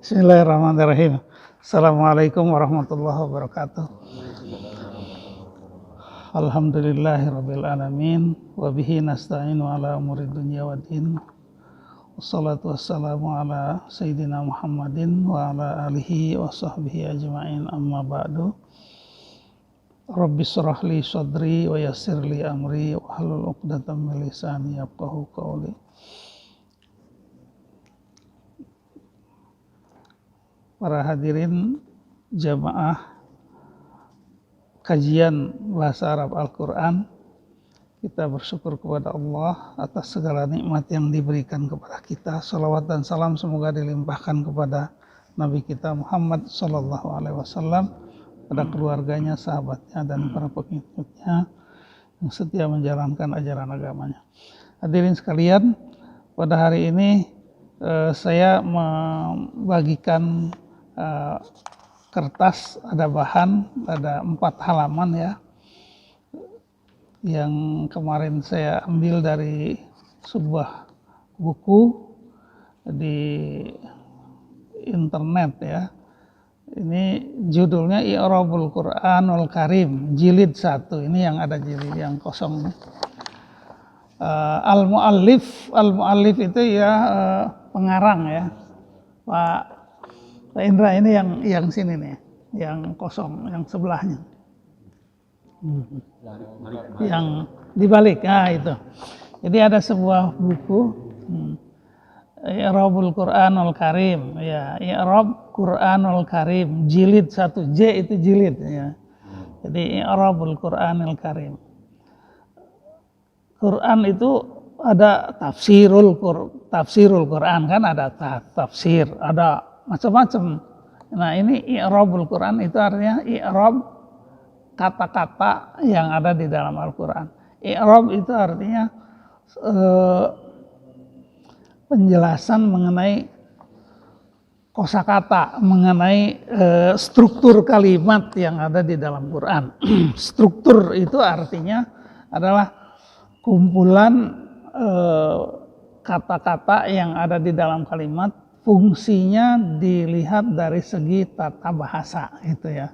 Bismillahirrahmanirrahim. Assalamualaikum warahmatullahi wabarakatuh. Alhamdulillahirabbil alamin wa bihi nasta'inu ala umuri dunya waddin. Wassalatu wassalamu ala sayyidina Muhammadin wa ala alihi wa sahbihi ajma'in, amma ba'du. Rabbi shrah li sadri wa yassir li amri wa hlul 'uqdatam min lisani yafqahu qawli. Para hadirin jamaah kajian bahasa Arab Al-Quran, kita bersyukur kepada Allah atas segala nikmat yang diberikan kepada kita. Salawat dan salam semoga dilimpahkan kepada Nabi kita Muhammad Sallallahu Alaihi Wasallam, pada keluarganya, sahabatnya, dan para pengikutnya yang setia menjalankan ajaran agamanya. Hadirin sekalian, pada hari ini saya membagikan kertas, ada bahan, ada 4 halaman ya, yang kemarin saya ambil dari sebuah buku di internet ya. Ini judulnya I'rabul Qur'anul Karim jilid 1. Ini yang ada jilid yang kosong. Al-muallif itu ya pengarang ya, Pak Indra. Ini yang sini nih, yang kosong, yang sebelahnya, yang dibalik. Nah itu. Jadi ada sebuah buku, I'rabul Qur'anul Karim, ya, I'rab Qur'anul Karim jilid 1. J itu jilid ya. Jadi I'rabul Qur'anul Karim. Quran itu ada tafsirul Quran kan, ada tafsir, ada macam-macam. Nah ini i'rabul Quran itu artinya i'rab kata-kata yang ada di dalam Al-Quran. I'rab itu artinya penjelasan mengenai kosakata, mengenai struktur kalimat yang ada di dalam Quran. Struktur itu artinya adalah kumpulan kata-kata yang ada di dalam kalimat. Fungsinya dilihat dari segi tata bahasa itu ya.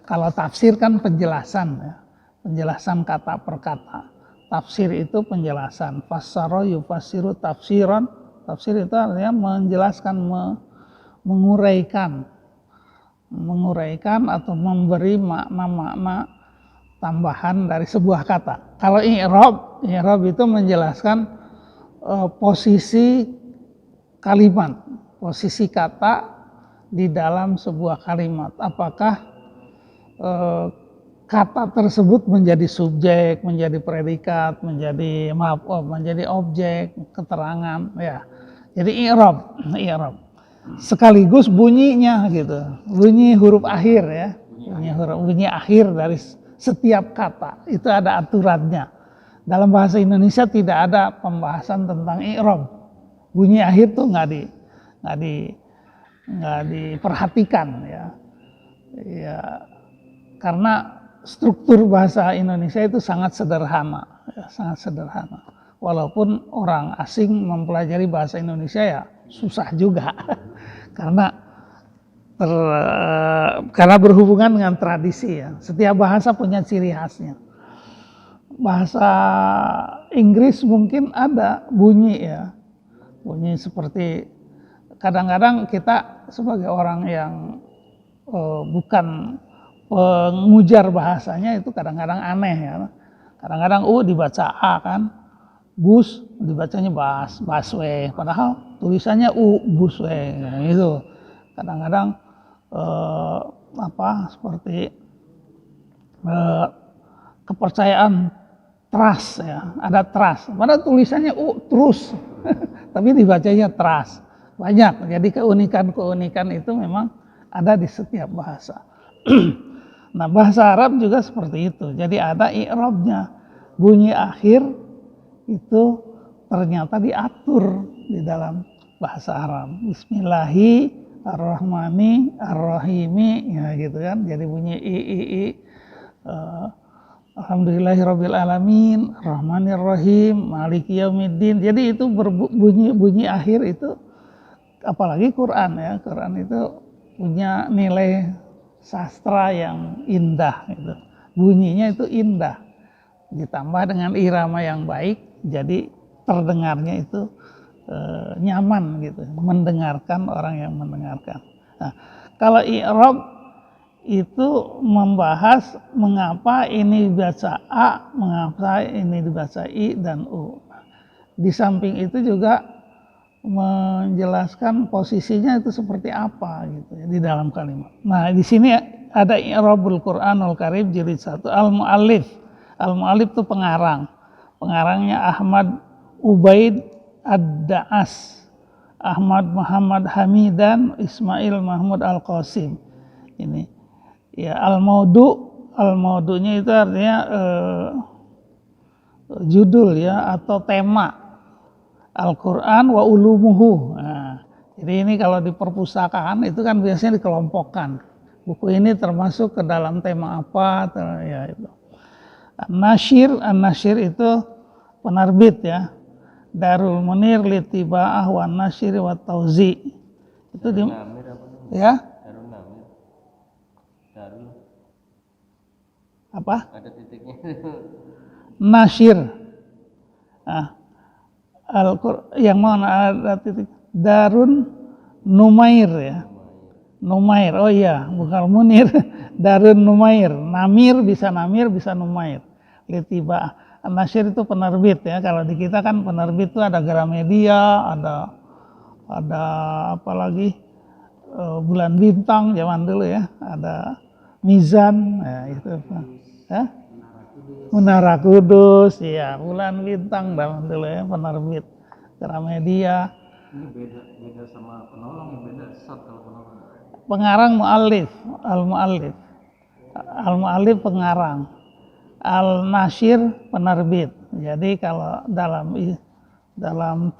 Kalau tafsir kan penjelasan ya, penjelasan kata per kata. Tafsir itu penjelasan. Fassara yufassiru tafsiran. Tafsir itu artinya menjelaskan, menguraikan atau memberi makna-makna tambahan dari sebuah kata. Kalau i'rab itu menjelaskan posisi kalimat, posisi kata di dalam sebuah kalimat. Apakah kata tersebut menjadi subjek, menjadi predikat, menjadi objek, keterangan ya. Jadi i'rab sekaligus bunyinya gitu. Bunyi huruf akhir ya. Bunyi akhir dari setiap kata itu ada aturannya. Dalam bahasa Indonesia tidak ada pembahasan tentang i'rab. Bunyi akhir tuh nggak diperhatikan ya. Ya, karena struktur bahasa Indonesia itu sangat sederhana ya, sangat sederhana. Walaupun orang asing mempelajari bahasa Indonesia ya susah juga karena berhubungan dengan tradisi ya. Setiap bahasa punya ciri khasnya. Bahasa Inggris mungkin ada bunyi ya. Bunyi seperti, kadang-kadang kita sebagai orang yang bukan pengujar bahasanya itu kadang-kadang aneh ya. Kadang-kadang dibaca A kan, bus dibacanya busway, padahal tulisannya busway gitu. Kadang-kadang seperti kepercayaan trust ya, ada trust, padahal tulisannya terus tapi dibacanya trust. Banyak, jadi keunikan itu memang ada di setiap bahasa. Nah bahasa Arab juga seperti itu, jadi ada i'rabnya. Bunyi akhir itu ternyata diatur di dalam bahasa Arab. Bismillahirrahmanirrahim ya gitu kan, jadi bunyi i. Alhamdulillahirabbil alamin, Rahmanir Rahim, Maliki Yaumiddin. Jadi itu bunyi akhir itu apalagi Quran ya. Quran itu punya nilai sastra yang indah gitu. Bunyinya itu indah. Ditambah dengan irama yang baik, jadi terdengarnya itu nyaman gitu, mendengarkan orang yang mendengarkan. Nah, kalau i'rab itu membahas mengapa ini dibaca A, mengapa ini dibaca I dan U. Di samping itu juga menjelaskan posisinya itu seperti apa gitu ya di dalam kalimat. Nah, di sini ada i'rabul Qur'anul Karim jilid 1 al-muallif. Al-muallif itu pengarang. Pengarangnya Ahmad Ubaid Ad-Da'as, Ahmad Muhammad Hamidan, Ismail Mahmud Al-Qasim. Ini ya al-maudu'nya itu artinya judul ya atau tema Al-Quran wa ulumuhu. Nah, jadi ini kalau di perpustakaan itu kan biasanya dikelompokkan. Buku ini termasuk ke dalam tema apa? Ya itu. An-Nasyir itu penerbit ya. Darul Munir Litiba'ah wa Nasyir wa Tauzi. Itu di ya. Darul apa? Ada titiknya. Nasyir. Nah, yang mana ada titik Darun Numair ya. Numair. Oh iya, bukan Munir. Darun Numair. Namir bisa Numair. Litiba'ah. Nasyir itu penerbit ya. Kalau di kita kan penerbit itu ada Gramedia, ada apa lagi? Bulan Bintang zaman dulu ya. Ada Mizan, ya itu ya. Menara Kudus, ya Bulan Bintang zaman dulu ya penerbit Gramedia. Ini beda sama penolong, beda kalau penolong. Pengarang muallif, al-muallif pengarang. Al-Nasyir penerbit. Jadi kalau dalam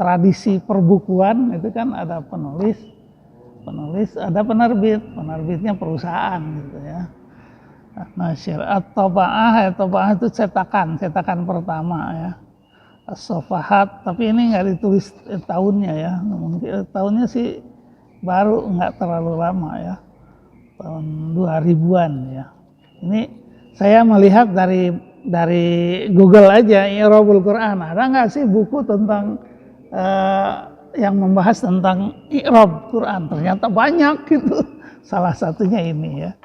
tradisi perbukuan itu kan ada penulis, ada penerbitnya perusahaan gitu ya. Nasyir at-taba'ah itu cetakan pertama ya. As-Safahat, tapi ini nggak ditulis tahunnya ya. Mungkin tahunnya sih baru, nggak terlalu lama ya. Tahun 2000-an ya. Ini saya melihat dari Google aja i'rabul Quran, ada nggak sih buku tentang yang membahas tentang i'rab Quran? Ternyata banyak gitu. Salah satunya ini ya.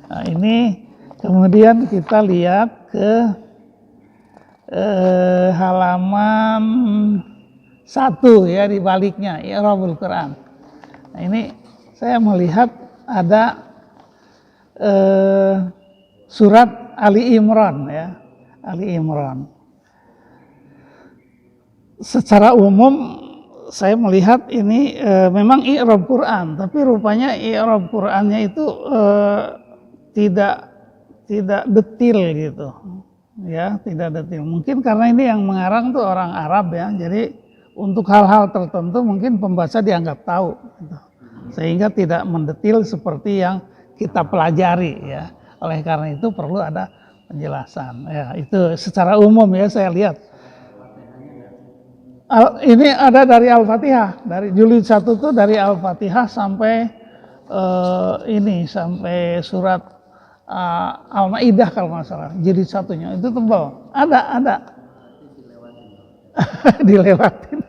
Nah, ini kemudian kita lihat ke halaman 1 ya, di baliknya i'rabul Quran. Nah, ini saya melihat ada surat Ali Imran ya, Ali Imran. Secara umum saya melihat ini memang i'rab Quran, tapi rupanya i'rab Qurannya itu tidak detil gitu. Ya, tidak detil. Mungkin karena ini yang mengarang tuh orang Arab ya. Jadi untuk hal-hal tertentu mungkin pembaca dianggap tahu gitu. Sehingga tidak mendetil seperti yang kita pelajari ya. Oleh karena itu perlu ada penjelasan. Ya, itu secara umum ya saya lihat. Ini ada dari Al-Fatihah, dari jilid 1 itu dari Al-Fatihah sampai sampai surat Al-Maidah kalau nggak salah. Jilid 1-nya itu tebal. Ada. Dilewatin.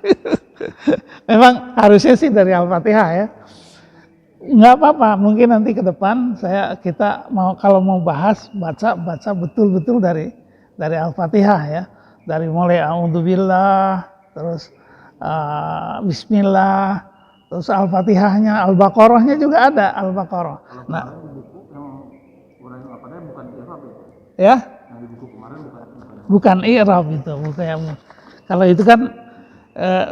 Memang harusnya sih dari Al-Fatihah ya. Nggak apa-apa, mungkin nanti ke depan kita kalau mau bahas baca betul-betul dari Al-Fatihah ya, dari mulai a'udzubillah, terus bismillah, terus Al-Fatihahnya, Al-Baqarahnya juga ada Al-Baqarah. Nah, bukan i'rab ya? Yang di buku kemarin bukan i'rab itu, kalau itu kan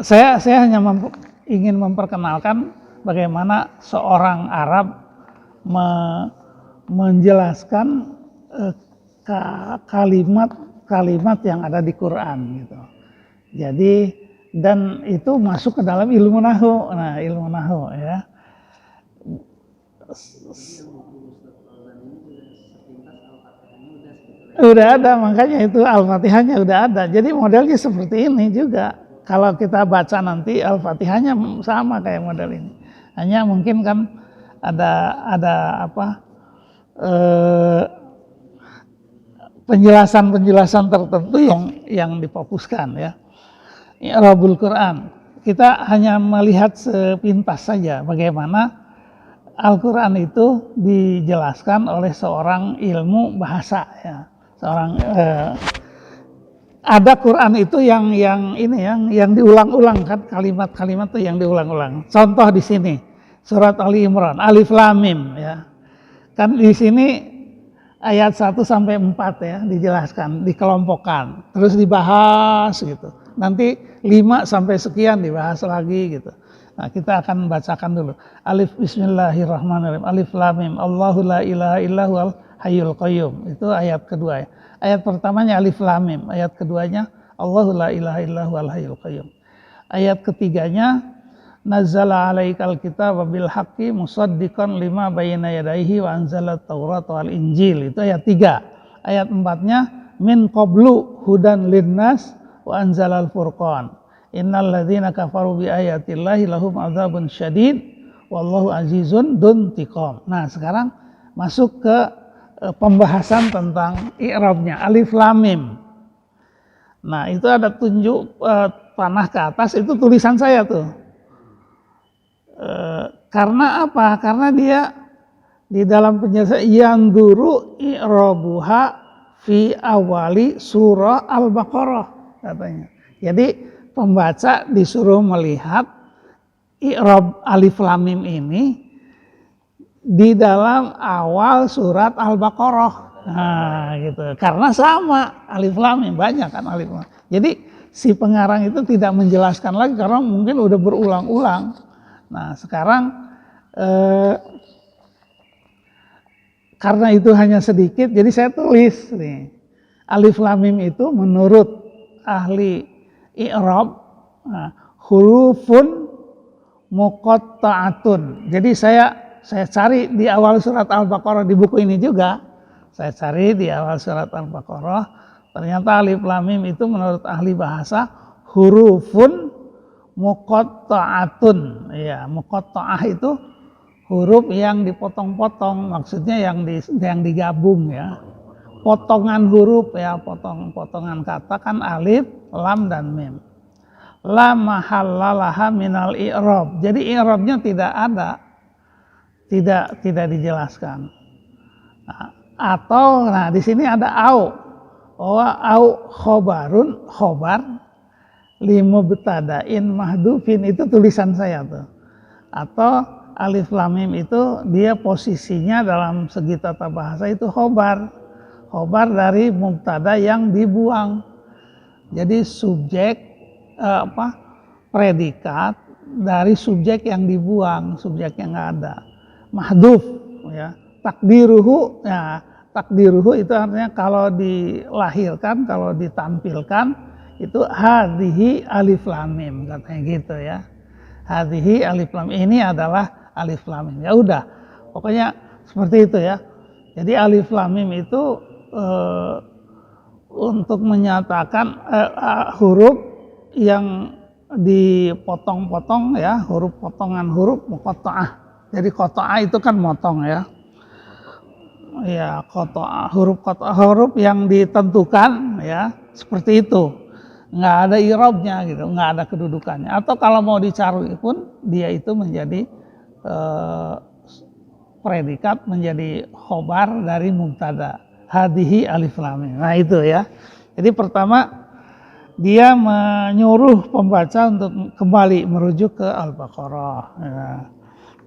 saya hanya ingin memperkenalkan bagaimana seorang Arab menjelaskan kalimat yang ada di Quran gitu. Jadi dan itu masuk ke dalam ilmu nahwu. Nah, ilmu nahwu ya. Udah ada, makanya itu Al-Fatihahnya udah ada. Jadi modelnya seperti ini juga. kalau kita baca nanti Al-Fatihahnya sama kayak model ini. Hanya mungkin kan ada penjelasan-penjelasan tertentu yang difokuskan ya. I'rabul Quran. Kita hanya melihat sepintas saja bagaimana Al-Quran itu dijelaskan oleh seorang ilmu bahasa ya. Ada Quran itu yang diulang-ulang kan, kalimat-kalimat itu yang diulang-ulang. Contoh di sini surat Ali Imran, Alif Lam Mim ya. Kan di sini ayat 1 sampai 4 ya dijelaskan, dikelompokkan, terus dibahas gitu. Nanti 5 sampai sekian dibahas lagi gitu. Nah, kita akan bacakan dulu. Alif Bismillahirrahmanirrahim. Alif Lam Mim. Allahu la ilaha illahu hayyul qayyum. Itu ayat kedua ya. Ayat pertamanya Alif Lam Mim. Ayat keduanya Allahu la ilaha illahu hayyul qayyum. Ayat ketiganya Nazzala 'alaikal kitaba bil haqqi musaddiqan lima bayna yadayhi wa anzala at-taurata wal injil. Itu ayat 3. Ayat 4-nya min qablu hudan linnas wa anzalal furqan. Innal ladzina kafaru bi ayatillahi lahum adzabun syadid wallahu azizun dzuntiqam. Nah, sekarang masuk ke pembahasan tentang i'rabnya Alif Lam Mim. Nah, itu ada tunjuk panah ke atas, itu tulisan saya tuh. Karena apa? Karena dia di dalam penjelasan yang duru i'rabuha fi awali surah Al-Baqarah katanya. Jadi pembaca disuruh melihat i'rab Alif Lam Mim ini di dalam awal surat Al-Baqarah. Nah, gitu. Karena sama Alif Lam Mim, banyak kan Alif Lam. Jadi si pengarang itu tidak menjelaskan lagi karena mungkin udah berulang-ulang. Nah, sekarang karena itu hanya sedikit, jadi saya tulis nih. Alif Lam Mim itu menurut ahli i'rab hurufun muqatta'atun. Jadi saya cari di awal surat Al-Baqarah di buku ini juga. Saya cari di awal surat Al-Baqarah, ternyata Alif Lam Mim itu menurut ahli bahasa hurufun muqatta'atun. Ya, muqatta'ah itu huruf yang dipotong-potong, maksudnya yang digabung ya. Potongan huruf ya, potongan kata kan alif, lam dan mim. La mahallalaha minal i'rab. Jadi i'rabnya tidak ada. Tidak dijelaskan. Nah, di sini ada au. Au khobarun, khobar limubtada'in mahdufin, itu tulisan saya tuh. Atau Alif Lam Mim itu dia posisinya dalam segi tata bahasa itu khobar. Khobar dari mubtada yang dibuang. Jadi subjek predikat dari subjek yang dibuang, subjek yang nggak ada. Mahduf ya. Takdiruhu ya, takdiruhu itu artinya kalau dilahirkan, kalau ditampilkan itu hadhihi Alif Lam Mim katanya gitu ya. Hadhihi Alif Lam Mim, ini adalah Alif Lam Mim. Ya udah, pokoknya seperti itu ya. Jadi Alif Lam Mim itu untuk menyatakan huruf yang dipotong-potong ya, huruf potongan huruf muqatta'ah. Jadi qata'ah itu kan motong ya. Ya, qata'ah, huruf yang ditentukan ya, seperti itu. Nggak ada i'rabnya gitu, nggak ada kedudukannya. Atau kalau mau dicari pun dia itu menjadi predikat, menjadi khobar dari mubtada. Hadhihi Alif Lam Mim. Nah, itu ya. Jadi pertama dia menyuruh pembaca untuk kembali merujuk ke Al-Baqarah. Ya.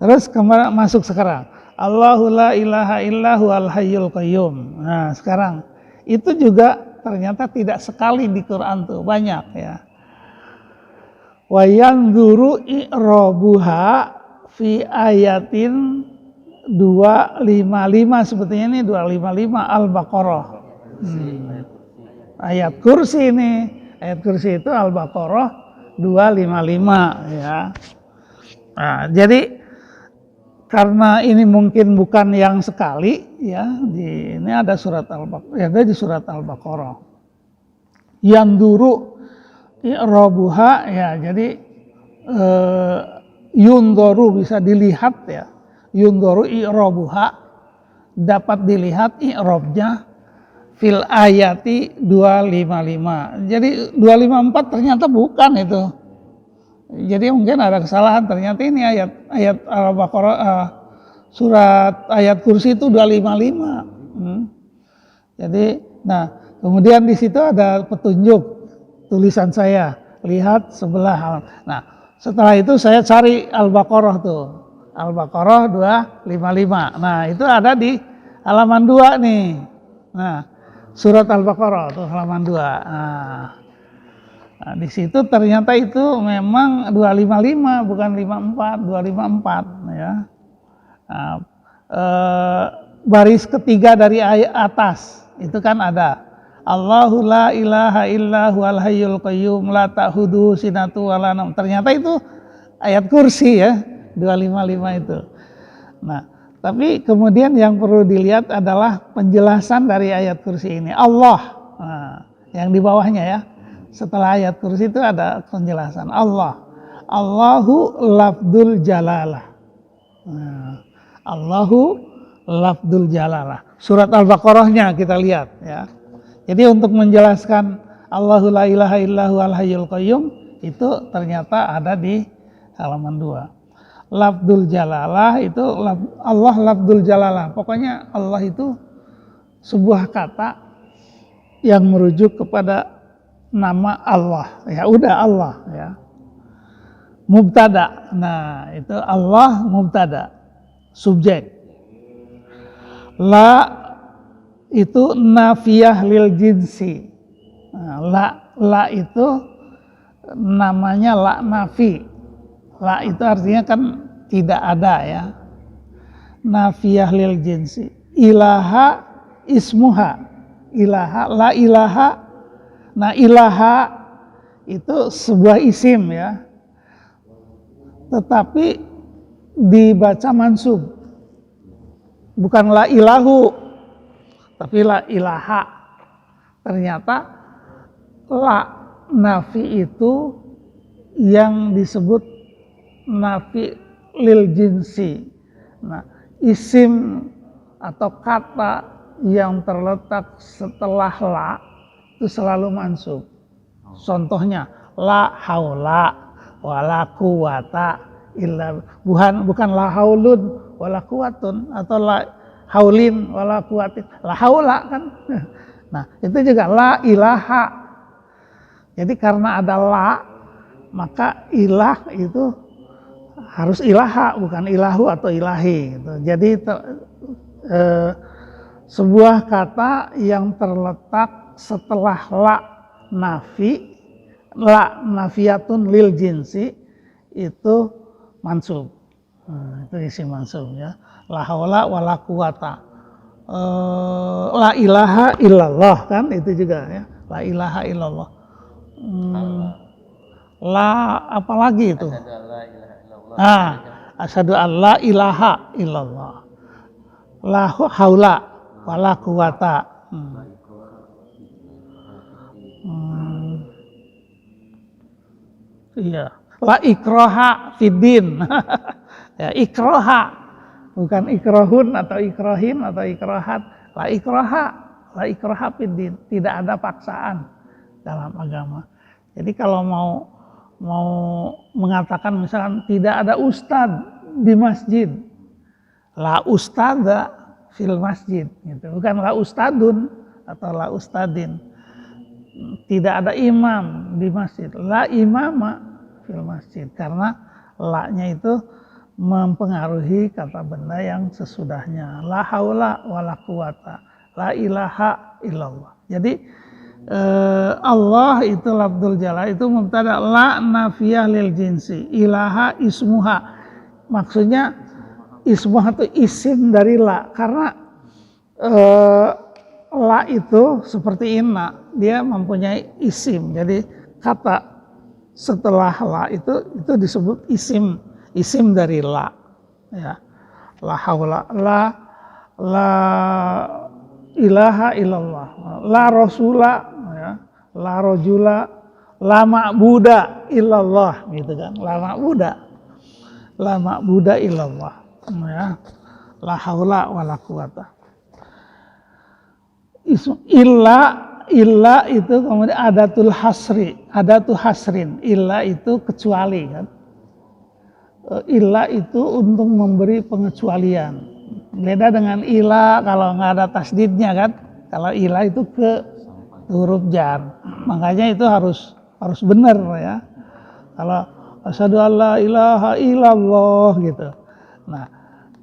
Terus masuk sekarang. Allahu la ilaha illahu al-hayyul qayyum. Nah, sekarang itu juga ternyata tidak sekali di Quran tuh, banyak ya. Wa yanzuru i'rabuha fi ayatin 255, sebetulnya ini 255 Al-Baqarah. Ayat kursi ini, ayat kursi itu Al-Baqarah 255 ya. Nah, jadi karena ini mungkin bukan yang sekali ya, ini ada surat Al-Baqarah, ada di surat Al-Baqarah. Yang duru i'rabuha ya, jadi yundoru bisa dilihat ya, yundoru i'rabuha dapat dilihat i'rabnya fil ayati 255. Jadi 254 ternyata bukan itu. Jadi mungkin ada kesalahan, ternyata ini ayat Al-Baqarah surat ayat kursi itu 255. Jadi nah kemudian di situ ada petunjuk tulisan saya, lihat sebelah. Nah, setelah itu saya cari Al-Baqarah tuh. Al-Baqarah 255. Nah, itu ada di halaman 2 nih. Nah, surat Al-Baqarah tuh halaman 2. Nah, di situ ternyata itu memang 255 bukan 54, 254 ya. Nah, baris ketiga dari ayat atas itu kan ada Allahu la ilaha illa huwal hayyul qayyum la ta'khudhuhu sinatun wa la naum. Ternyata itu ayat kursi ya, 255 itu. Nah, tapi kemudian yang perlu dilihat adalah penjelasan dari ayat kursi ini. Allah, nah, yang di bawahnya ya. Setelah ayat kursi itu ada penjelasan Allah. Allahu lafdzul jalalah. Nah, Allahu lafdzul jalalah. Surat Al-Baqarahnya kita lihat ya. Jadi untuk menjelaskan Allahu la ilaha illahu al hayyul qayyum itu ternyata ada di halaman 2. Lafdzul jalalah itu Allah lafdzul jalalah. Pokoknya Allah itu sebuah kata yang merujuk kepada nama Allah. Ya udah Allah ya. Mubtada. Nah, itu Allah mubtada. Subjek. La itu nafiyah lil jinsi. Nah, la itu namanya la nafi. La itu artinya kan tidak ada ya. Nafiyah lil jinsi. Ilaha ismuha. Ilaha, la ilaha. Nah, ilaha itu sebuah isim ya. Tetapi dibaca mansub. Bukan la ilahu, tapi la ilaha. Ternyata la nafi itu yang disebut nafi lil jinsi. Nah, isim atau kata yang terletak setelah la itu selalu mansub. Contohnya la haula wala quwata illa, bukan la haulun wala quwatun atau la haulin wala quwatin, la haula kan. Nah, itu juga la ilaha. Jadi karena ada la, maka ilah itu harus ilaha, bukan ilahu atau ilahi gitu. Jadi sebuah kata yang terletak setelah la nafi, la nafiyatun lil jinsi itu mansub. Nah, itu isi mansub ya. La haula wala quwata. La ilaha illallah kan itu juga ya. La ilaha illallah. La apa lagi itu? Asyhadu an la ilaha illallah. La haula wala quwata. Iya. La ikraha fiddin. Ya, ikraha bukan ikrohun atau ikrohin atau ikrohat. La ikraha fiddin. Tidak ada paksaan dalam agama. Jadi kalau mau mengatakan misalkan tidak ada ustadz di masjid, la ustada fil masjid, gitu. Bukan la ustadun atau la ustadin. Tidak ada imam di masjid, la imama fil masjid, karena la-nya itu mempengaruhi kata benda yang sesudahnya. La haula wala quwata, la ilaha illallah. Jadi Allah itu lafdzul jalal itu mubtada, la nafiyah lil jinsi, ilaha ismuha. Maksudnya ismuha itu isim dari la, karena la itu seperti inna, dia mempunyai isim. Jadi kata setelah la itu disebut isim dari la. Ya. La haula, la ilaha illallah, la rasula, ya, la rajula, la ma'buda illallah gitu kan. La ma'buda illallah. Ya. La haula wala quwata. Illa itu kemudian adatul hasrin. Illa itu kecuali kan. Illa itu untuk memberi pengecualian. Beda dengan ila kalau nggak ada tasdidnya kan. Kalau ila itu ke huruf jar. Makanya itu harus benar ya. Kalau asyhadu alla ilaha illallah gitu. Nah,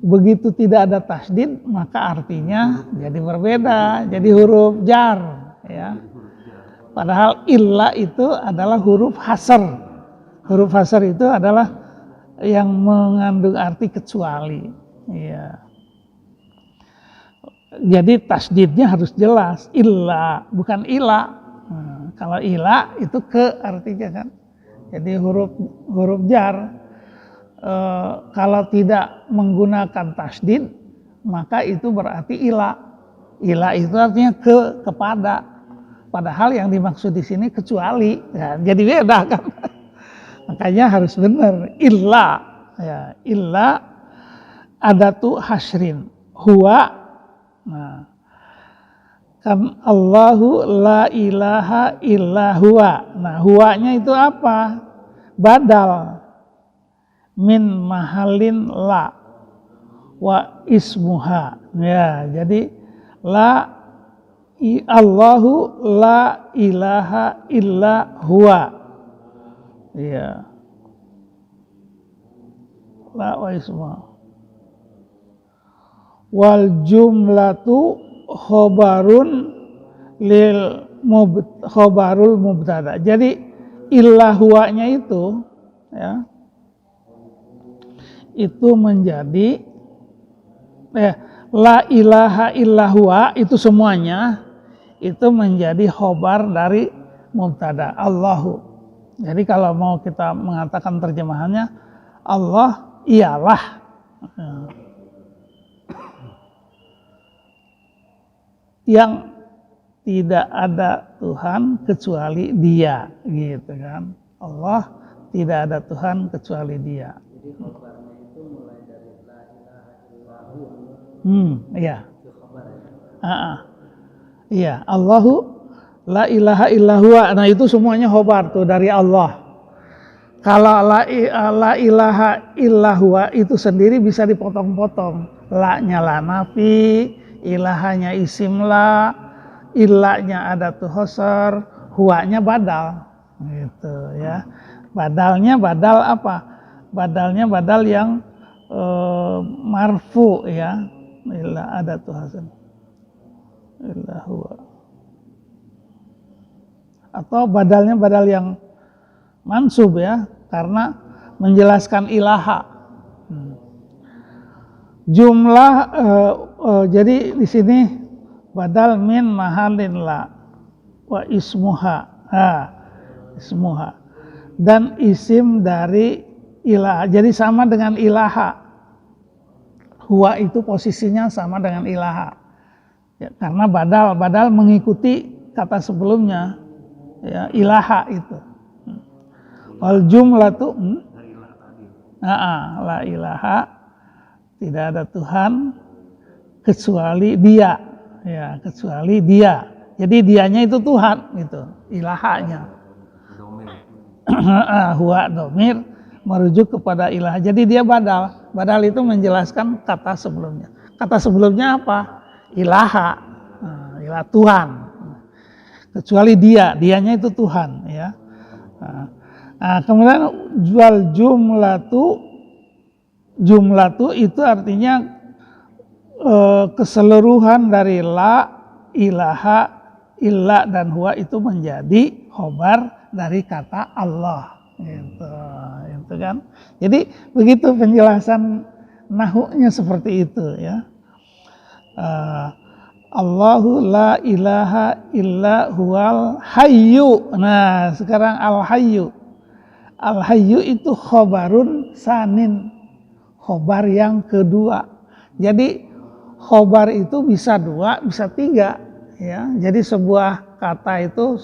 begitu tidak ada tasdid maka artinya jadi berbeda, jadi huruf jar ya. Padahal illa itu adalah huruf hasr. Huruf hasr itu adalah yang mengandung arti kecuali. Ya. Jadi tasdidnya harus jelas, illa bukan ila. Nah, kalau ila itu ke artinya kan. Jadi huruf jar. Kalau tidak menggunakan tasdid maka itu berarti ila. Ila itu artinya kepada. Padahal yang dimaksud di sini kecuali. Ya, jadi beda kan. Makanya harus benar. Illa ya, illa adatu hasrin. Huwa. Nah, kan Allahu la ilaha illa huwa. Nah, huwanya itu apa? Badal min mahalin la wa ismuha. Ya, jadi Allahu la ilaha illa huwa. Ya. La wa ismuha. Wal jumlatu khobarul mubtada. Jadi illa huwanya itu ya, itu menjadi la ilaha illa huwa itu semuanya itu menjadi khobar dari mubtada Allahu. Jadi kalau mau kita mengatakan terjemahannya Allah ialah yang tidak ada Tuhan kecuali Dia, gitu kan. Allah tidak ada Tuhan kecuali Dia. Jadi khabarnya itu mulai dari la ilaha illahu. Iya. Itu khabar ya. Iya, Allahu la ilaha illahu. Nah, itu semuanya khabar tuh dari Allah. Kalau la ilaha illahu itu sendiri bisa dipotong-potong. La-nya la nafi, ilahanya isim la, illanya adatu hosr, huwanya badal, gitu ya. Badalnya badal apa? Badalnya badal yang marfu ya. Illa adatu hosr, illa huwa. Atau badalnya badal yang mansub ya, karena menjelaskan ilaha. Jumlah jadi di sini badal min mahalin la wa ismuha. Ismuha. Dan isim dari ilaha. Jadi sama dengan ilaha. Huwa itu posisinya sama dengan ilaha. Ya, karena badal mengikuti kata sebelumnya. Ya, ilaha itu. Wal jumlatu la ilaha, tidak ada Tuhan kecuali Dia, ya, kecuali Dia. Jadi dianya itu Tuhan, gitu, ilahanya. Huwa domir merujuk kepada ilah. Jadi dia badal. Badal itu menjelaskan kata sebelumnya. Kata sebelumnya apa? Ilaha, ilah Tuhan. Kecuali Dia, dianya itu Tuhan, ya. Kemudian jual jumlatu itu artinya keseluruhan dari la, ilaha, illa dan huwa itu menjadi khobar dari kata Allah, gitu kan. Jadi begitu penjelasan nahunya seperti itu ya. Allahu la ilaha illa huwal hayyu. Nah, sekarang al-hayyu. Al-hayyu itu khobarun sanin. Khobar yang kedua. Jadi khobar itu bisa 2, bisa 3 ya. Jadi sebuah kata itu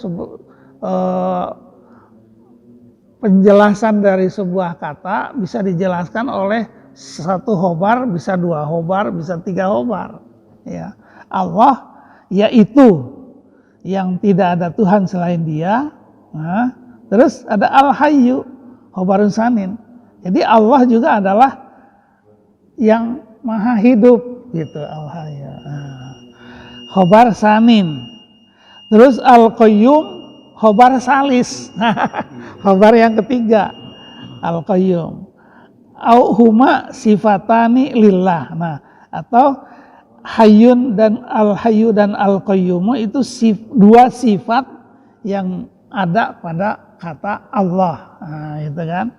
penjelasan dari sebuah kata bisa dijelaskan oleh satu khobar, bisa dua khobar, bisa tiga khobar. Ya. Allah yaitu yang tidak ada Tuhan selain Dia. Nah, terus ada Al-Hayyu, khobarun sanin. Jadi Allah juga adalah yang maha hidup gitu, Al-Hayyu. Nah, khobar sanin. Terus Al-Qayyum, khobar salis. Khobar yang ketiga, Al-Qayyum. Au huma sifatani lillah. Nah, atau Hayyun dan Al-Hayyu dan Al-Qayyum itu dua sifat yang ada pada kata Allah. Nah, itu kan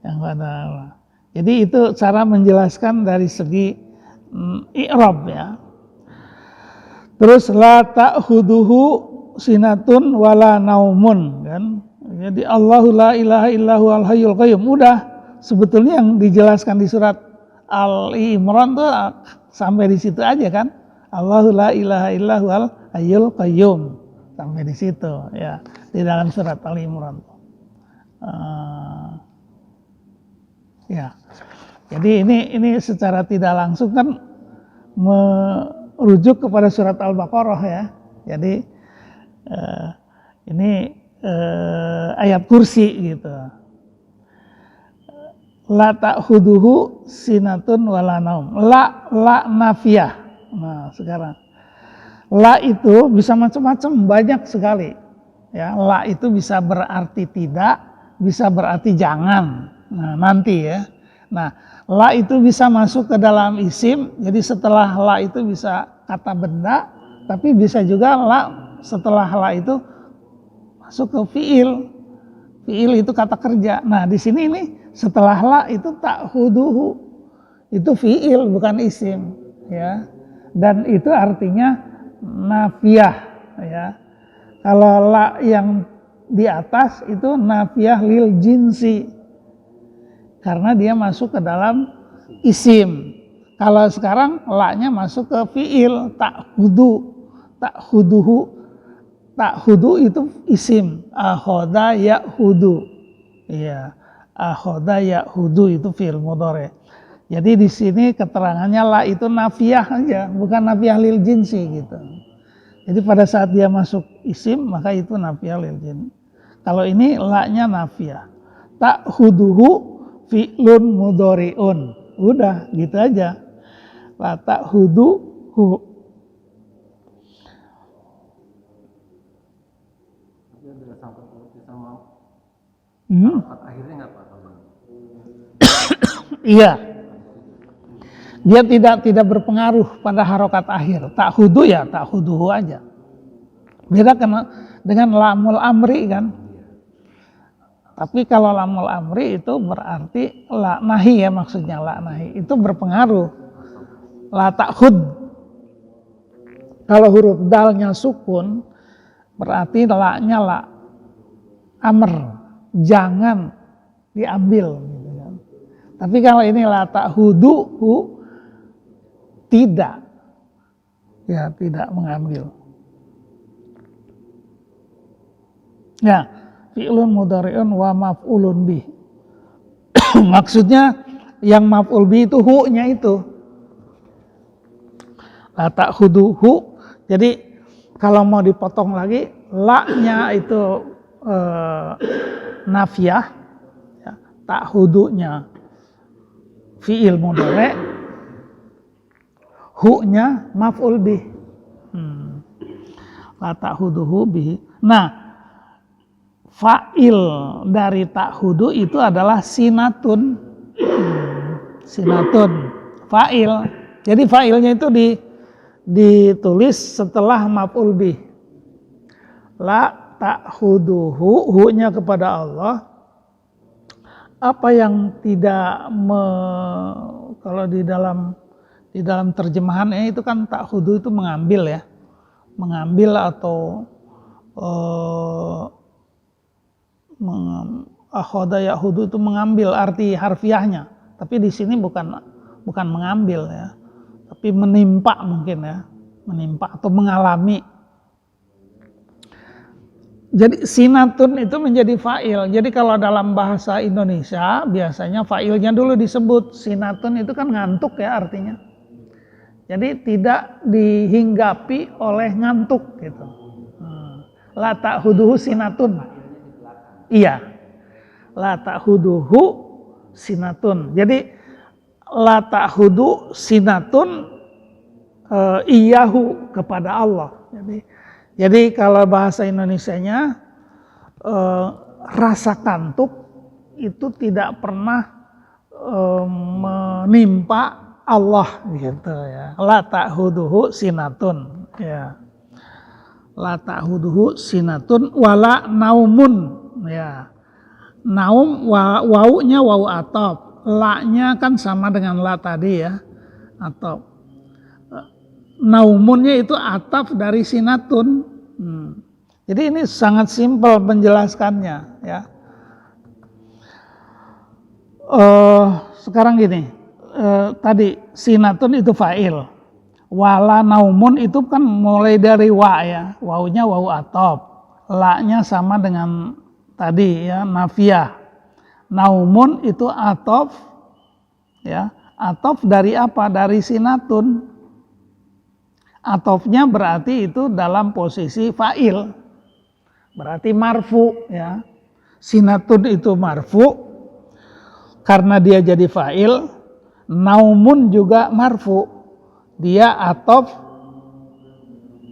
yang pada Allah. Jadi itu cara menjelaskan dari segi i'rab ya. Terus la ta'khuduhu sinatun wala naumun kan. Jadi Allahu la ilaha illahu al-hayyul qayyum. Udah sebetulnya yang dijelaskan di surat Al-Imran tuh sampai di situ aja kan. Allahu la ilaha illahu al-hayyul qayyum. Sampai di situ ya di dalam surat Al-Imran. Ya. Jadi ini secara tidak langsung kan merujuk kepada surat Al-Baqarah ya. Jadi ini ayat kursi gitu. La ta'khuduhu sinatun wala naum. La nafiyah. Nah, sekarang la itu bisa macam-macam, banyak sekali. Ya, la itu bisa berarti tidak, bisa berarti jangan. Nah, nanti ya. Nah, la itu bisa masuk ke dalam isim. Jadi setelah la itu bisa kata benda, tapi bisa juga la setelah la itu masuk ke fiil. Fiil itu kata kerja. Nah, di sini ini setelah la itu ta'khuduhu. Itu fiil bukan isim, ya. Dan itu artinya nafiyah, ya. Kalau la yang di atas itu nafiyah lil jinsi. Karena dia masuk ke dalam isim. Kalau sekarang la-nya masuk ke fiil, ta'khudu. Ta'khuduhu. Ta'khudu itu isim, akhoda ya'khudu. Iya, akhoda ya'khudu itu fi'il mudhari. Jadi di sini keterangannya la itu nafiyah aja, bukan nafiyah lil jinsi gitu. Jadi pada saat dia masuk isim maka itu nafiyah lil jinsi. Kalau ini la-nya nafiyah. Ta'khuduhu fi'lun mudhari'un. Udah gitu aja. La ta'khuduhu. Akhirnya nggak Pak? Iya. Dia tidak berpengaruh pada harokat akhir. Ta'khudu ya ta'khuduhu aja. Beda dengan lamul amri kan. Tapi kalau lamul amri itu berarti la nahi ya, maksudnya la nahi itu berpengaruh. La ta'khud. Kalau huruf dalnya sukun berarti la-nya la amr. Jangan diambil gitu kan. Tapi kalau ini la ta'khuduhu tidak, ya tidak mengambil. Ya, fi'lun mudhari'un wa maf'ulun bih. Maksudnya yang maf'ul bih itu hu-nya itu. La ta'khuduhu. Jadi kalau mau dipotong lagi, la-nya itu nafiyah, ya, ta'khudunya fi'il mudhari', hu-nya maf'ul bih. La ta'khuduhu bih. Nah, fa'il dari ta'khudu itu adalah sinatun. Sinatun, fa'il. Jadi fa'ilnya itu ditulis setelah maf'ul bih. La ta'khuduhu, hu-nya kepada Allah. Apa yang tidak kalau di dalam terjemahannya itu kan ta'khudu itu mengambil ya. Mengambil atau akhoda ya'khudu itu mengambil arti harfiahnya. Tapi di sini bukan mengambil ya. Tapi menimpa mungkin ya. Menimpa atau mengalami. Jadi sinatun itu menjadi fa'il. Jadi kalau dalam bahasa Indonesia biasanya fa'ilnya dulu disebut. Sinatun itu kan ngantuk ya artinya. Jadi tidak dihinggapi oleh ngantuk gitu. La ta'khuduhu sinatun. Iya. La ta'khuduhu sinatun. Jadi la ta'khudu sinatun iyahu kepada Allah. Jadi kalau bahasa Indonesianya rasa kantuk itu tidak pernah menimpa Allah gitu ya. La ta'khuduhu sinatun ya. La ta'khuduhu sinatun wala naumun ya. Naum wawunya wawu atop, la-nya kan sama dengan la tadi ya. Atop. Naumunnya itu ataf dari sinatun. Jadi ini sangat simpel menjelaskannya ya. Sekarang gini, tadi sinatun itu fa'il. Wala naumun itu kan mulai dari wa ya. Wawunya wawu atop. La-nya sama dengan tadi ya, nafiyah. Naumun itu atof ya. Atof dari apa? Dari sinatun. Atofnya berarti itu dalam posisi fa'il. Berarti marfu ya. Sinatun itu marfu karena dia jadi fa'il. Naumun juga marfu. Dia atof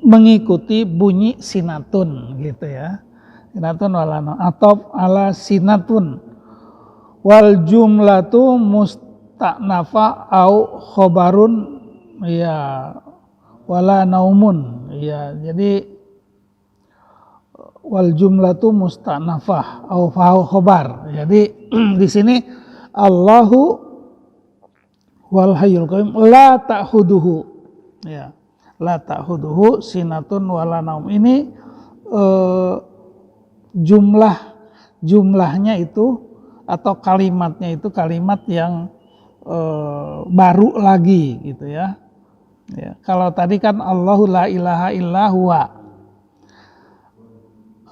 mengikuti bunyi sinatun gitu ya. Sinatun wala atof ala sinatun. Wal jumlatu musta'nafa au khobarun ya. Wala naumun ya. Jadi wal jumlatu musta'nafah au khobar. Jadi di sini Allahu wal hayyul qayyum la ta'khuduhu ya. La ta'khuduhu sinatun wala naum. Ini jumlahnya itu atau kalimatnya itu kalimat yang baru lagi gitu ya. Ya, kalau tadi kan Allahu la ilaha illa huwa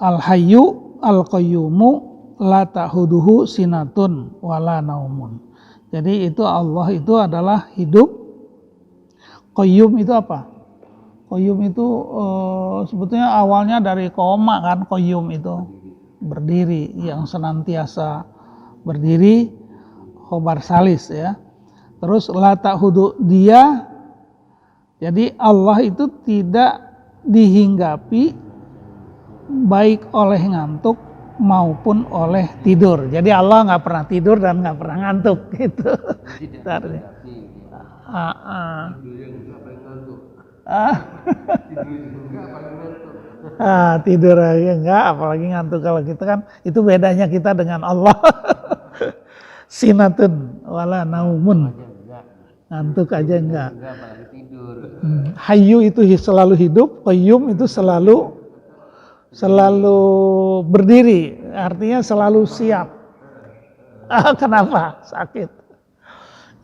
al hayyu al qayyumu la ta'khuduhu sinatun wala naumun. Jadi itu Allah itu adalah hidup. Qayyum itu apa? Qayyum itu sebetulnya awalnya dari koma kan, qayyum itu berdiri, yang senantiasa berdiri, khobar salis ya. Terus la ta'khudu dia. Jadi Allah itu tidak dihinggapi baik oleh ngantuk maupun oleh tidur. Jadi Allah nggak pernah tidur dan nggak pernah ngantuk gitu. Tidur aja enggak, apalagi ngantuk. Kalau kita kan itu bedanya kita dengan Allah. Sinatun wala naumun. Ngantuk aja enggak. Hayyu itu selalu hidup, qayyum itu selalu berdiri, artinya selalu siap. Kenapa? Sakit.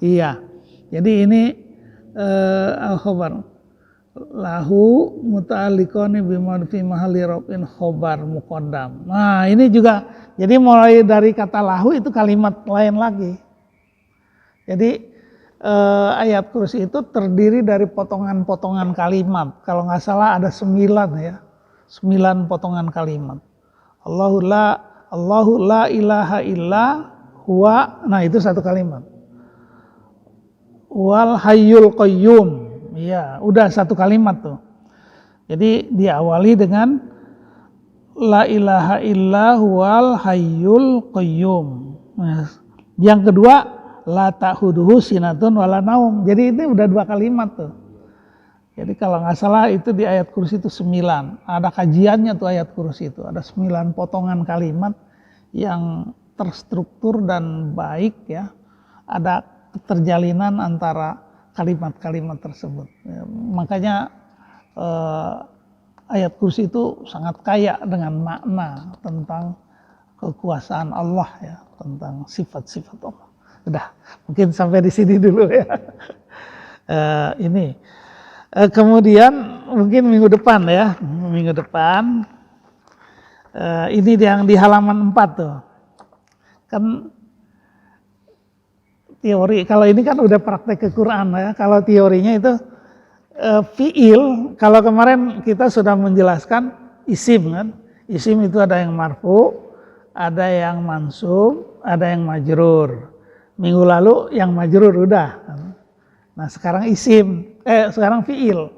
Iya. Jadi ini al-khabar. Lahu muta'alliqani bima fi mahalli raf'in khabar muqaddam. Nah, ini juga jadi mulai dari kata lahu itu kalimat lain lagi. Jadi ayat kursi itu terdiri dari potongan-potongan kalimat. Kalau nggak salah ada 9 ya. 9 potongan kalimat. Allahu la ilaha illa huwa. Nah, itu satu kalimat. Wal hayyul qayyum. Ya, udah satu kalimat tuh. Jadi diawali dengan la ilaha illa huwal hayyul qayyum. Nah, yang kedua la ta'khuduhu sinatun wala naum. Jadi ini udah 2 kalimat tuh. Jadi kalau nggak salah itu di ayat kursi itu 9. Ada kajiannya tuh ayat kursi itu. Ada 9 potongan kalimat yang terstruktur dan baik ya. Ada keterjalinan antara kalimat-kalimat tersebut. Ya, makanya ayat kursi itu sangat kaya dengan makna tentang kekuasaan Allah ya, tentang sifat-sifat Allah. Udah, mungkin sampai di sini dulu ya. Kemudian mungkin minggu depan ya, Ini yang di halaman 4 tuh. Kan teori, kalau ini kan udah praktek ke Quran ya. Kalau teorinya itu fiil, kalau kemarin kita sudah menjelaskan isim kan. Isim itu ada yang marfu, ada yang mansub, ada yang majrur. Minggu lalu yang majrur udah. Nah sekarang isim, sekarang fiil.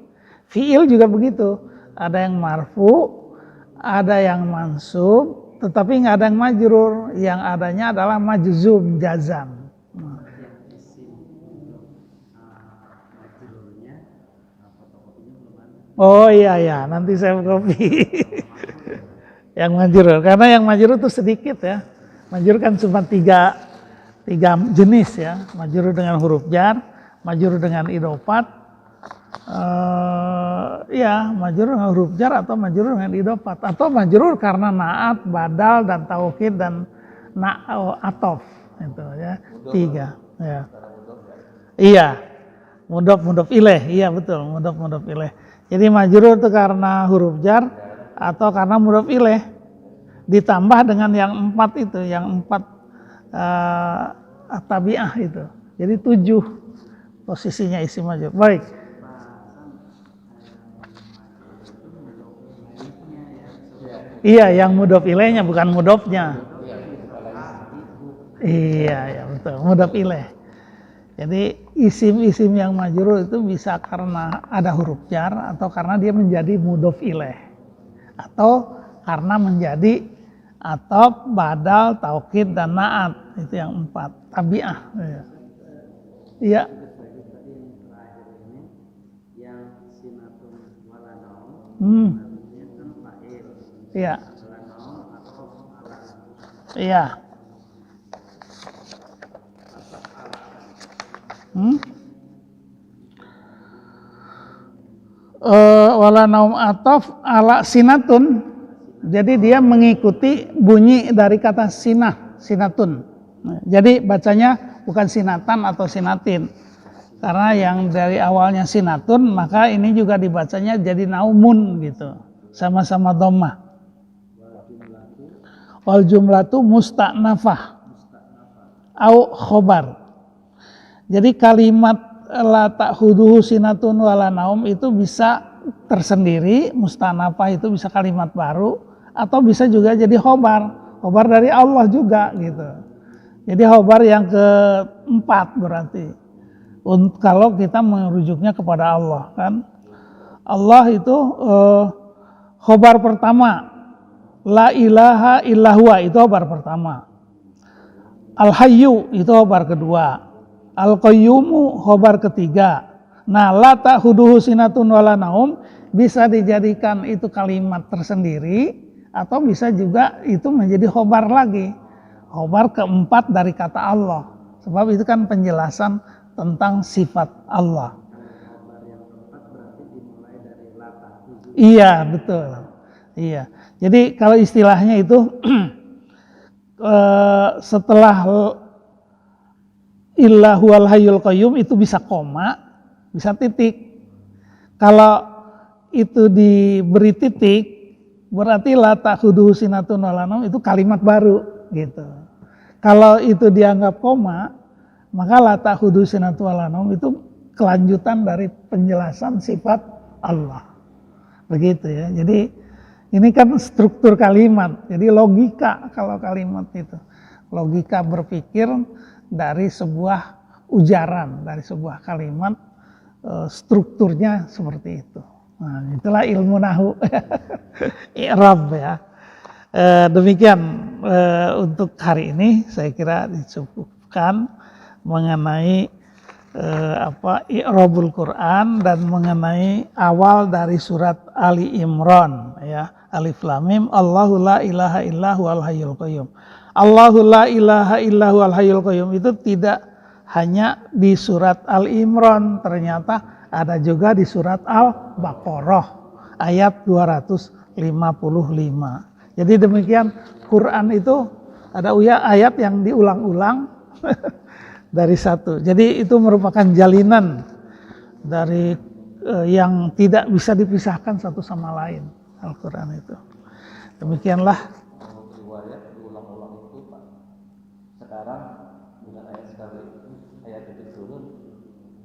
Fiil juga begitu. Ada yang marfu, ada yang mansub, tetapi nggak ada yang majrur. Yang adanya adalah majzum, jazam. Oh iya ya, nanti saya copy. Yang majrur, karena yang majrur itu sedikit ya. Majrur kan cuma tiga jenis ya. Majrur dengan huruf jar, majrur dengan idofat, majrur dengan huruf jar atau majrur dengan idofat, atau majrur karena naat, badal dan taukid dan atof itu ya. Tiga ya. Iya. Mudhof ilaih, iya betul, mudhof ilaih. Jadi majrur itu karena huruf jar atau karena mudhof ilaih. Ditambah dengan yang 4 itu, yang 4 tabi'ah itu. Jadi 7 posisinya isim majrur. Baik. Iya, yang mudhof ilaihnya bukan mudhofnya. Iya, ya betul, mudhof ilaih. Jadi isim-isim yang majrur itu bisa karena ada huruf jar atau karena dia menjadi mudhof ilaih atau karena menjadi atof, badal, taukid dan naat, itu yang 4 tabi'ah. Iya. Yang sinatun wala naum kan fa'il. Iya. Wala naum atau ala. Iya. Wala naum atof ala sinatun, jadi dia mengikuti bunyi dari kata sinatun. Jadi bacanya bukan sinatan atau sinatin, karena yang dari awalnya sinatun maka ini juga dibacanya jadi naumun gitu, sama-sama dhammah. Wal jumlatu musta'nafah au khobar. Jadi kalimat la ta'khuduhu sinatun wala naum itu bisa tersendiri, mustanafah itu bisa kalimat baru, atau bisa juga jadi khobar dari Allah juga gitu. Jadi khobar yang keempat berarti. Kalau kita merujuknya kepada Allah kan. Allah itu khobar pertama, la ilaha illahua itu khobar pertama. Al-hayyu itu khobar kedua. Al-qayyumu khobar ketiga. Nah, la ta'khuduhu sinatun wala naum bisa dijadikan itu kalimat tersendiri atau bisa juga itu menjadi khobar lagi. Khobar keempat dari kata Allah. Sebab itu kan penjelasan tentang sifat Allah. Iya, betul. Iya. Jadi kalau istilahnya itu setelah Illahul hayyul qayyum itu bisa koma, bisa titik. Kalau itu diberi titik, berarti la ta'khuduhu sinatun wala naum itu kalimat baru gitu. Kalau itu dianggap koma, maka la ta'khuduhu sinatun wala naum itu kelanjutan dari penjelasan sifat Allah. Begitu ya. Jadi ini kan struktur kalimat. Jadi logika kalau kalimat itu. Logika berpikir dari sebuah ujaran, dari sebuah kalimat, strukturnya seperti itu. Nah, itulah ilmu nahu, i'rab ya. Demikian untuk hari ini saya kira dicukupkan mengenai i'rabul Quran dan mengenai awal dari surat Ali Imran ya. Alif Lam Mim, Allahu la ilaha illahu al hayyul qayyum. Allahu la ilaha illahu al hayyul qayyum itu tidak hanya di surat Al-Imran, ternyata ada juga di surat Al-Baqarah ayat 255. Jadi demikian Quran itu ada ayat yang diulang-ulang dari satu. Jadi itu merupakan jalinan dari yang tidak bisa dipisahkan satu sama lain, Al-Quran itu. Demikianlah. Riwayat diulang-ulang itu Pak. Sekarang dengan ayat sekali ayat itu turun,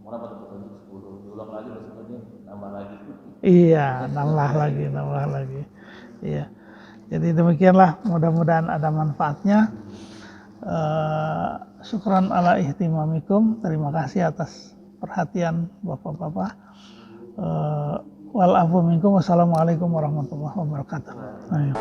mau apa tuh 10 diulang lagi maksudnya nambah lagi. Iya, nambah lagi. Iya. Jadi demikianlah, mudah-mudahan ada manfaatnya. Syukran ala ihtimamikum. Terima kasih atas perhatian Bapak-bapak. Wal afu minkum. Wassalamualaikum warahmatullahi wabarakatuh. Ayo.